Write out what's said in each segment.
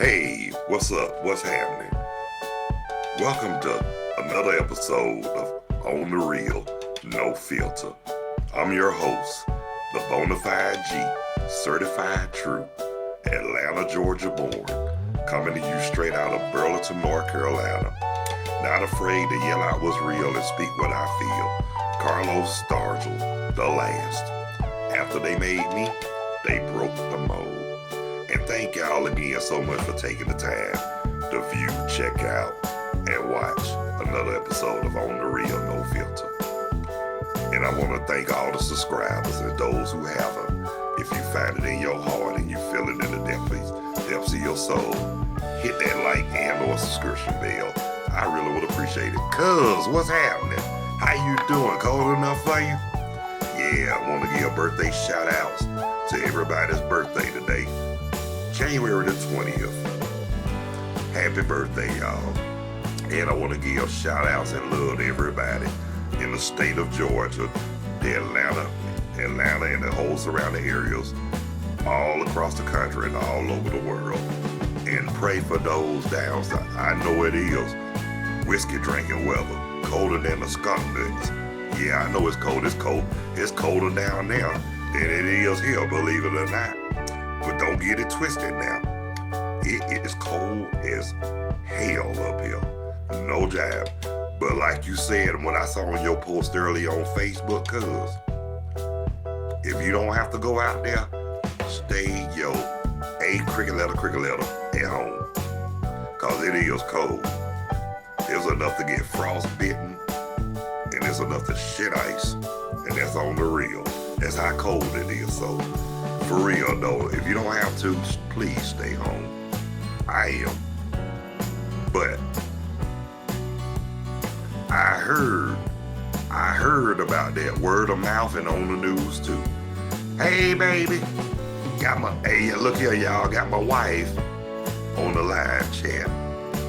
Hey, what's up? What's happening? Welcome to another episode of On the Real, No Filter. I'm your host, the Bonafide G, certified true, Atlanta, Georgia born, coming to you straight out of Burlington, North Carolina. Not afraid to yell out what's real and speak what I feel. Carlos Stargell, the last. After they made me, they broke the mold. And thank y'all again so much for taking the time to view, check out, and watch another episode of On the Real No Filter. And I want to thank all the subscribers and those who haven't. If you find it in your heart and you feel it in the depths of your soul, hit that like and or subscription bell. I really would appreciate it. Cuz, what's happening? How you doing? Cold enough for you? Yeah, I want to give birthday shout outs to everybody's birthday today. January the 20th. Happy birthday, y'all. And I want to give shout outs and love to everybody in the state of Georgia, the Atlanta and the whole surrounding areas, all across the country and all over the world. And pray for those down south. I know it is whiskey drinking weather, colder than the skunk nuts. Yeah, I know it's cold. It's cold. It's colder down there than it is here, believe it or not. But don't get it twisted now. It is cold as hell up here. No jive. But like you said, when I saw on your post earlier on Facebook, cuz, if you don't have to go out there, stay your cricket letter at home. Cause it is cold. There's enough to get frostbitten, and there's enough to shit ice. And that's on the real. That's how cold it is. So for real though, if you don't have to, please stay home. I am. But I heard about that word of mouth and on the news too. Hey baby, hey look here y'all, got my wife on the live chat.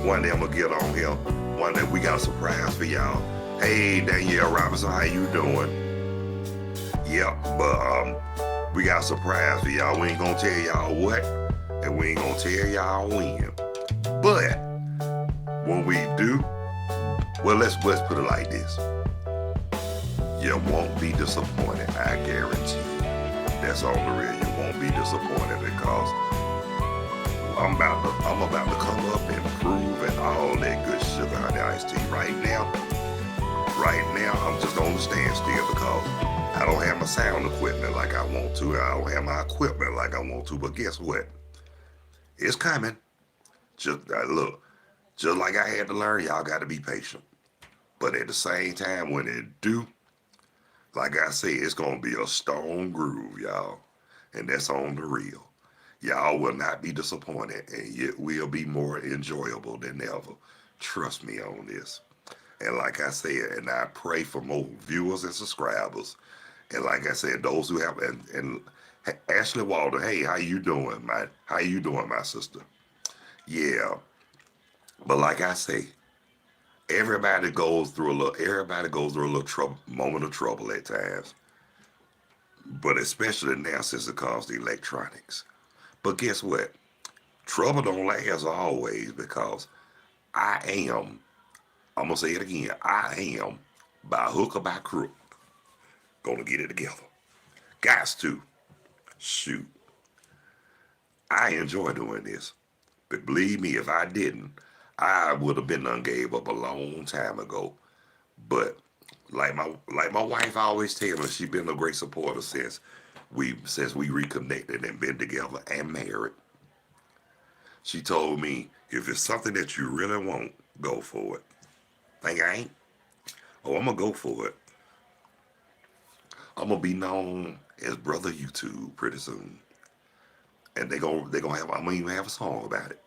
One day I'm gonna get on here. One day we got a surprise for y'all. Hey Danielle Robinson, how you doing? Yep, but we got a surprise for y'all. We ain't gonna tell y'all what, and we ain't gonna tell y'all when. But when we do, well, let's put it like this. You won't be disappointed, I guarantee you. That's on the real. You won't be disappointed because I'm about to come up and prove and all that good sugar honey iced tea. Right now, I'm just on the standstill because I don't have my sound equipment like I want to. I don't have my equipment like I want to. But guess what? It's coming. Just like I had to learn, y'all got to be patient. But at the same time, when it do, like I say, it's going to be a stone groove, y'all. And that's on the real. Y'all will not be disappointed, and it will be more enjoyable than ever. Trust me on this. And like I said, and I pray for more viewers and subscribers. And like I said, those who have, and Ashley Walter, hey, how you doing, my sister? Yeah. But like I say, everybody goes through a little moment of trouble at times. But especially now since it comes to electronics. But guess what? Trouble don't last always because I'm going to say it again, I am, by hook or by crook, going to get it together. Gots to. Shoot. I enjoy doing this. But believe me, if I didn't, I would have been done gave up a long time ago. But like my wife always tells me, she's been a great supporter since we reconnected and been together and married. She told me, if it's something that you really want, go for it. Think I ain't? Oh, I'm gonna go for it. I'm gonna be known as Brother YouTube pretty soon. And I'm gonna even have a song about it.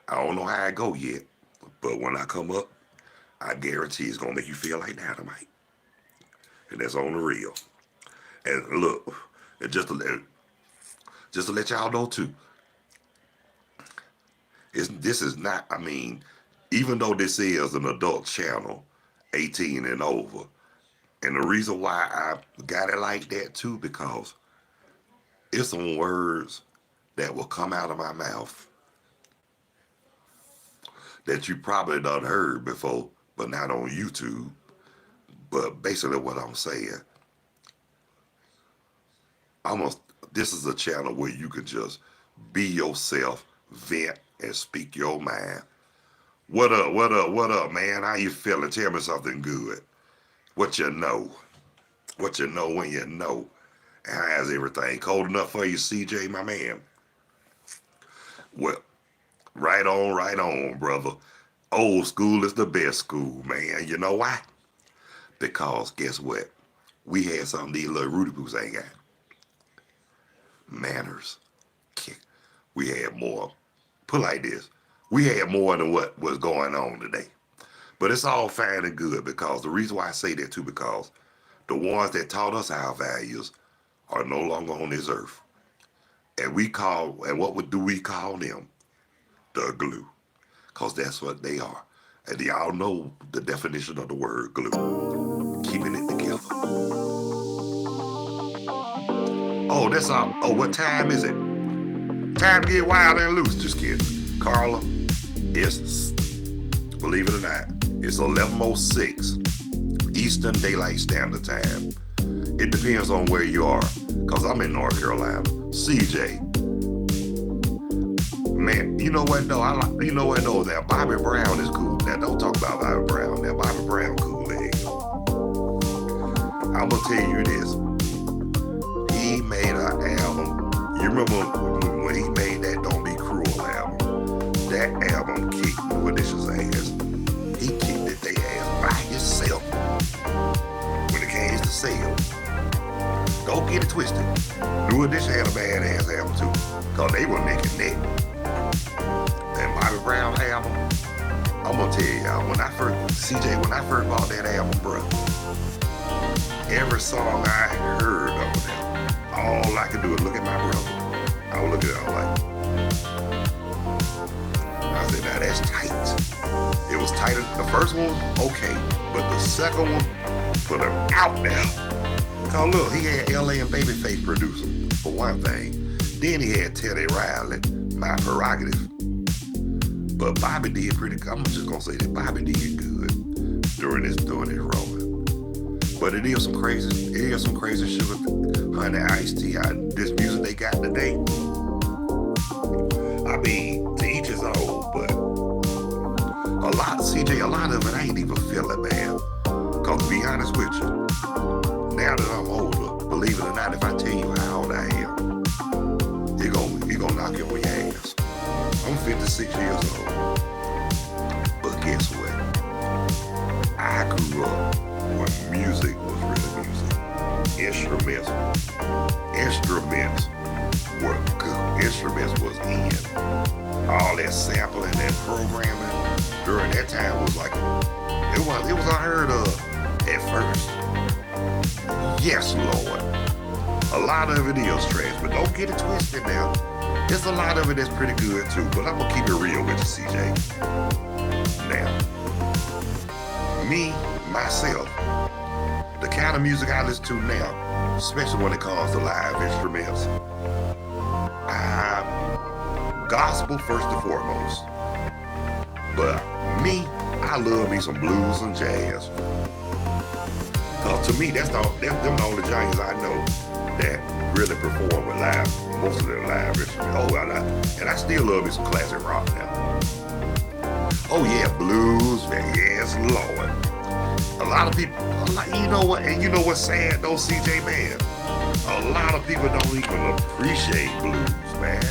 I don't know how I go yet, but when I come up, I guarantee it's gonna make you feel like dynamite. And that's on the real. And look, and just to let y'all know too, this is not, even though this is an adult channel, 18 and over, and the reason why I got it like that too, because it's some words that will come out of my mouth that you probably done heard before, but not on YouTube. But basically what I'm saying, almost this is a channel where you can just be yourself, vent, and speak your mind. What up, what up, what up, man? How you feeling? Tell me something good. What you know. What you know when you know. And how's everything? Cold enough for you, CJ, my man? Well, right on, brother. Old school is the best school, man. You know why? Because guess what? We had something these little Rudy Poos ain't got. Manners. We had more. Put like this. We had more than what was going on today. But it's all fine and good because the reason why I say that too, because the ones that taught us our values are no longer on this earth. And what do we call them? The glue. Because that's what they are. And y'all know the definition of the word glue. Keeping it together. Oh, that's all. Oh, what time is it? Time to get wild and loose. Just kidding. Carla, it's, believe it or not, it's 11:06 Eastern Daylight Standard Time. It depends on where you are, because I'm in North Carolina. CJ, man, you know what though? Now Bobby Brown is cool. Now don't talk about Bobby Brown. Now Bobby Brown cool. I'm gonna tell you this. He made an album. You remember when he made that Don't Be Cruel album? That album kicked New Edition's ass. He kicked it their ass by himself when it came to sales. Don't get it twisted. New Edition had a badass album too, because they were neck and neck. That Bobby Brown album, I'm gonna tell y'all, when I first bought that album, bro, every song I heard of them, all I could do is look at my brother. I would look at it, I'm like, I said, now that's tight. It was tighter. The first one, okay, but the second one put him out there. Cause look, he had LA and Babyface produce him, for one thing. Then he had Teddy Riley, My Prerogative. But Bobby did pretty good. I'm just gonna say that Bobby did good during his rolling. But it is some crazy shit with Honey Ice Tea. This music they got today. I mean, to each his own, but a lot of it I ain't even feeling, man. Cause to be honest with you, now that I'm older, believe it or not, if I tell you how old I am, you're gonna knock you on your ass. I'm 56 years old. But guess what? I grew up when music was really music. Instruments was in. All that sampling and programming during that time was like, it was unheard of at first. Yes, Lord. A lot of it is trash, but don't get it twisted now. There's a lot of it that's pretty good too, but I'm gonna keep it real with you, CJ. Now, me, myself, the kind of music I listen to now, especially when it comes to live instruments, gospel first and foremost. But me, I love me some blues and jazz. Cause to me, them the only giants I know that really perform with most of their live instruments. And I still love me some classic rock now. Oh yeah, blues, man, yes, Lord. A lot of people, you know what, and you know what's sad though, CJ, man? A lot of people don't even appreciate blues, man.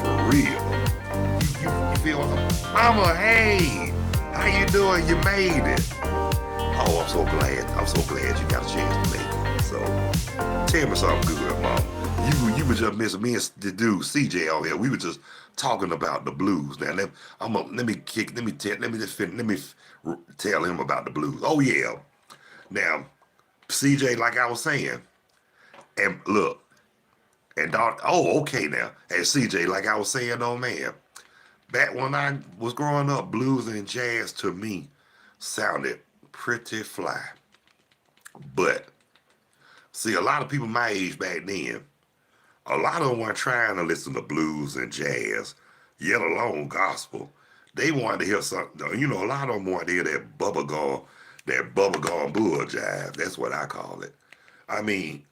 For real. You feel what Mama, hey, how you doing? You made it. Oh, I'm so glad you got a chance to make it. So, tell me something good, Mama. You were just missing me and the dude CJ on here. We were just talking about the blues. Now let me tell him about the blues. Oh yeah. Now, CJ, like I was saying, and look, and okay now. And CJ, like I was saying, oh man, back when I was growing up, blues and jazz to me sounded pretty fly. But see, a lot of people my age back then, a lot of them weren't trying to listen to blues and jazz, yet alone gospel. They wanted to hear something. You know, a lot of them wanted to hear that bubblegum bull jive. That's what I call it. I mean,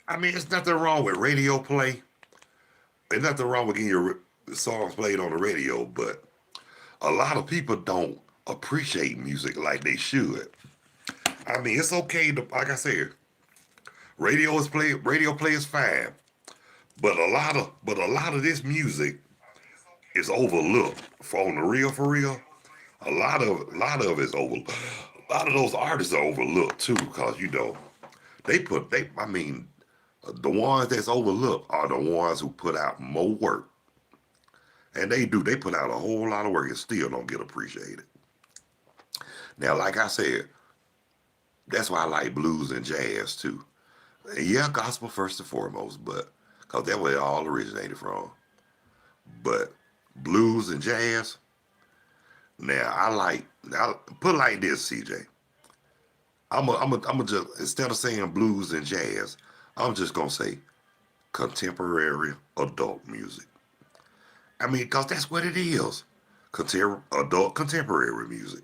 it's nothing wrong with radio play. There's nothing wrong with getting your songs played on the radio, but a lot of people don't appreciate music like they should. I mean, it's okay to, like I said, radio play is fine, but a lot of this music is overlooked. For real. A lot of it's over. A lot of those artists are overlooked too, because you know I mean, the ones that's overlooked are the ones who put out more work, and they do. They put out a whole lot of work and still don't get appreciated. Now, like I said, that's why I like blues and jazz too. And yeah, gospel first and foremost, but because that's where it all originated from. But blues and jazz. Now now put it like this, CJ. I'm just, instead of saying blues and jazz, I'm just gonna say contemporary adult music. I mean, cause that's what it is. Adult contemporary music.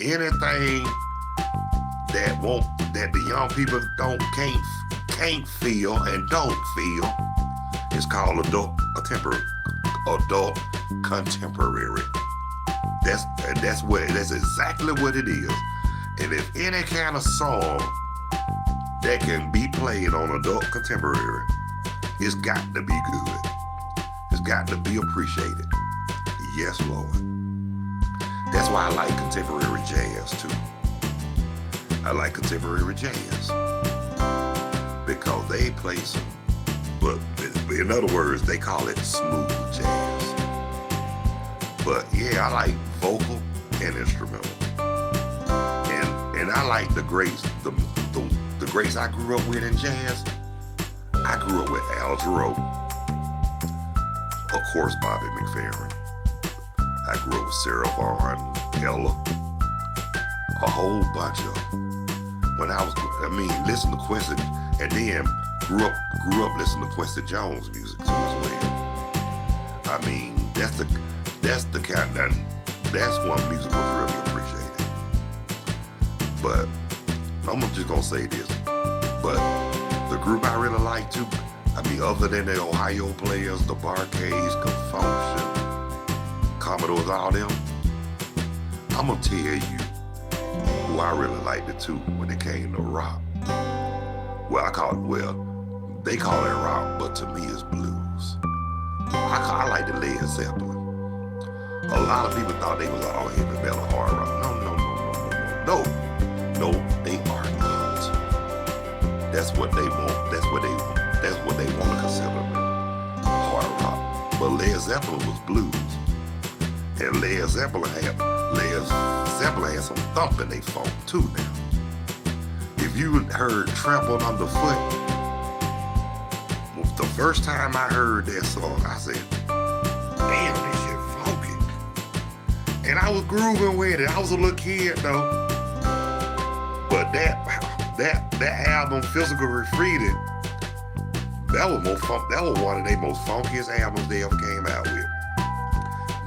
Anything that the young people can't feel and don't feel is called adult contemporary. That's exactly what it is. And if any kind of song that can be played on adult contemporary, it's got to be good. It's got to be appreciated. Yes, Lord. That's why I like contemporary jazz too. I like contemporary jazz because they play some, but in other words, they call it smooth jazz. But yeah, I like vocal and instrumental. And I like the greats, the greats I grew up with in jazz. I grew up with Al Jarreau, of course, Bobby McFerrin. I grew up with Sarah Vaughan, Ella, a whole bunch of them. Listen to Quincy, and then grew up listening to Quincy Jones music too as well. I mean, that's the kind that that's one music was really appreciated. But I'm just gonna say this. But the group I really like too, other than the Ohio players, the Bar-Kays, Confunction, Commodores, all them, I'm gonna tell you who I really liked it too when it came to rock. They call it rock, but to me it's blues. I like the Led Zeppelin. A lot of people thought they was all heavy metal hard rock. No, they are not. That's what they want. That's what they want to consider hard rock. But Led Zeppelin was blues, and Led Zeppelin had some thump in they funk too. Now, if you heard "Trampled Underfoot," the first time I heard that song, I said, "Damn, this shit funky." And I was grooving with it. I was a little kid though. But that album, Physical Graffiti, that was one of their most funkiest albums they ever came out with.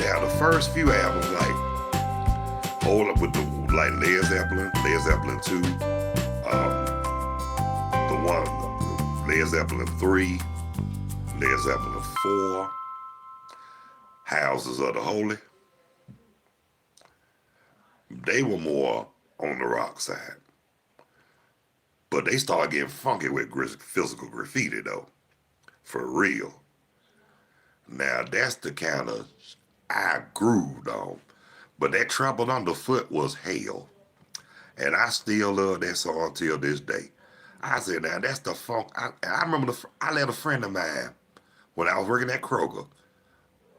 Now the first few albums, like Hold Up with Led Zeppelin 2, Led Zeppelin 3, Led Zeppelin 4, Houses of the Holy, they were more on the rock side. But they started getting funky with Physical Graffiti though, for real. Now that's the kind of I grooved on. But that Trampled Underfoot was hell. And I still love that song till this day. I said, now that's the funk. I remember I let a friend of mine, when I was working at Kroger,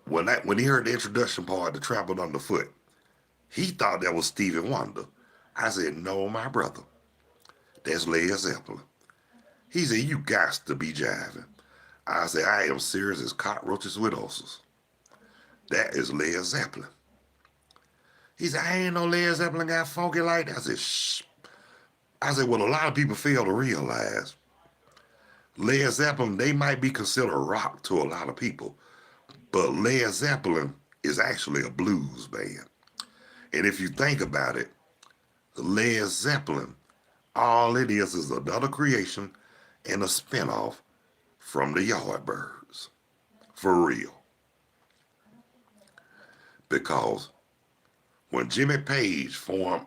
when he heard the introduction part to Trampled Underfoot, he thought that was Stevie Wonder. I said, no, my brother, that's Led Zeppelin. He said, you got to be jiving. I said, I am serious as cockroaches with ulcers. That is Led Zeppelin. He said, I ain't no Led Zeppelin got funky like that. I said, shh. I said, well, a lot of people fail to realize Led Zeppelin, they might be considered rock to a lot of people, but Led Zeppelin is actually a blues band. And if you think about it, Led Zeppelin, all it is another creation and a spinoff from the Yardbirds. For real. Because when Jimmy Page formed,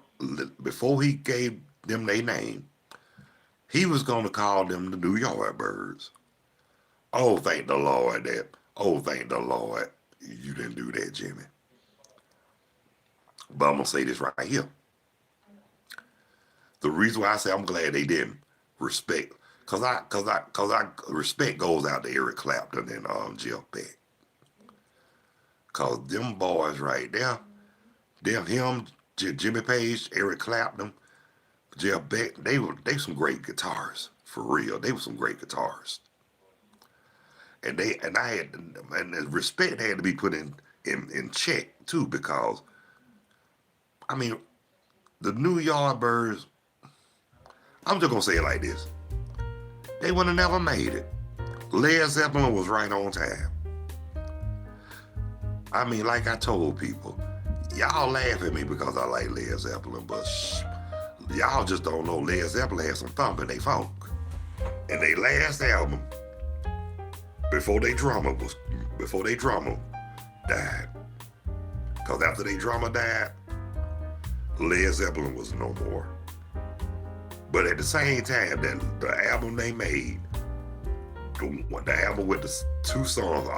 before he gave them their name, he was going to call them the New Yardbirds. Oh, thank the Lord you didn't do that, Jimmy. But I'm going to say this right here. The reason why I say I'm glad they didn't respect, cause respect goes out to Eric Clapton and Jeff Beck. Cause them boys right there, Jimmy Page, Eric Clapton, Jeff Beck, they some great guitarists, for real. They were some great guitarists. And the respect had to be put in check too, because I mean, the New Yardbirds, I'm just gonna say it like this. They would have never made it. Led Zeppelin was right on time. I mean, like I told people, y'all laugh at me because I like Led Zeppelin, but y'all just don't know Led Zeppelin had some thump in their funk. And their last album, before they drummer died. Because after their drummer died, Led Zeppelin was no more. But at the same time, the album they made, the album with the two songs,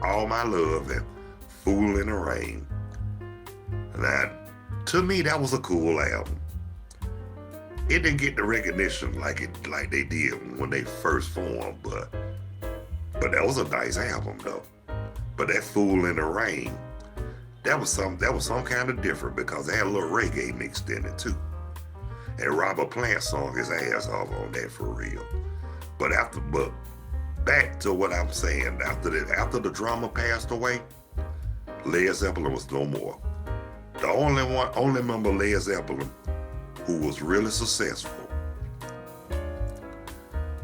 All My Love and Fool in the Rain. Now, to me, that was a cool album. It didn't get the recognition like they did when they first formed, but that was a nice album though. But that Fool in the Rain, that was some kind of different because they had a little reggae mixed in it too. And Robert Plant sung his ass off on that, for real. But back to what I'm saying, after the drummer passed away, Led Zeppelin was no more. The only member of Led Zeppelin who was really successful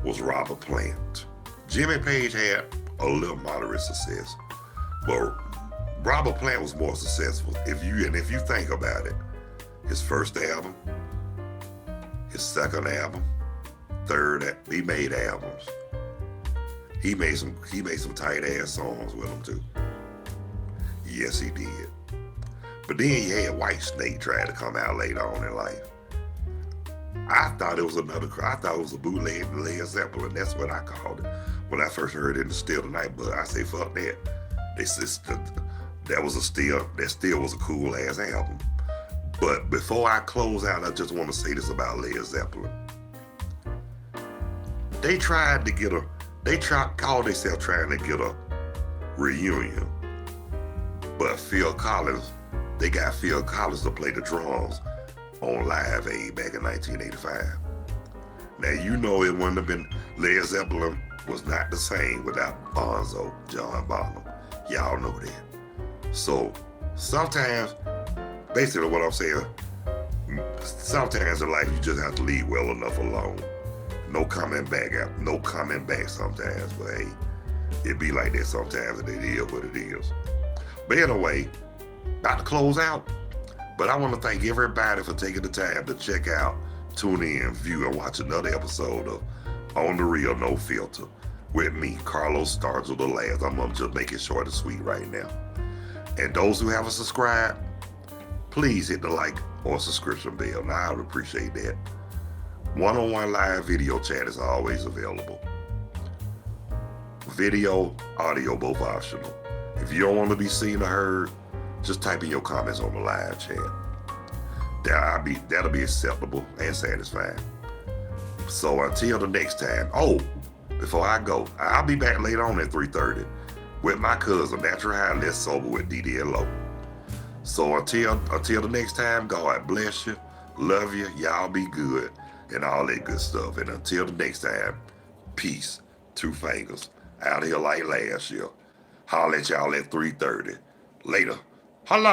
was Robert Plant. Jimmy Page had a little moderate success, but Robert Plant was more successful. If you think about it, his first album, his second album, third, he made albums. He made some tight ass songs with them too. Yes, he did. But then he had Whitesnake try to come out later on in life. I thought it was a bootleg Led Zeppelin. That's what I called it when I first heard it in the Still Tonight. But I say fuck that. That still was a cool ass album. But before I close out, I just want to say this about Led Zeppelin. They called themselves trying to get a reunion. But they got Phil Collins to play the drums on Live Aid back in 1985. Now, you know it wouldn't have been, Led Zeppelin was not the same without Bonzo, John Bonham. Y'all know that. So, sometimes, basically what I'm saying, sometimes in life you just have to leave well enough alone. No coming back sometimes, but hey, it be like that sometimes, and it is what it is. But anyway, about to close out, but I want to thank everybody for taking the time to check out, tune in, view, and watch another episode of On the Real No Filter with me, Carlos Stargell the Last. I'm just making short and sweet right now. And those who haven't subscribed, please hit the like or subscription bell. Now, I would appreciate that. One-on-one live video chat is always available. Video, audio, both optional. If you don't want to be seen or heard, just type in your comments on the live chat. That'll be acceptable and satisfying. So until the next time, before I go, I'll be back later on at 3:30 with my cousin, Natural High, Less Sober with DD and Low. So until the next time, God bless you, love you, y'all be good, and all that good stuff. And until the next time, peace, two fingers, out here like last year. Holler at y'all at 3:30. Later. Holla.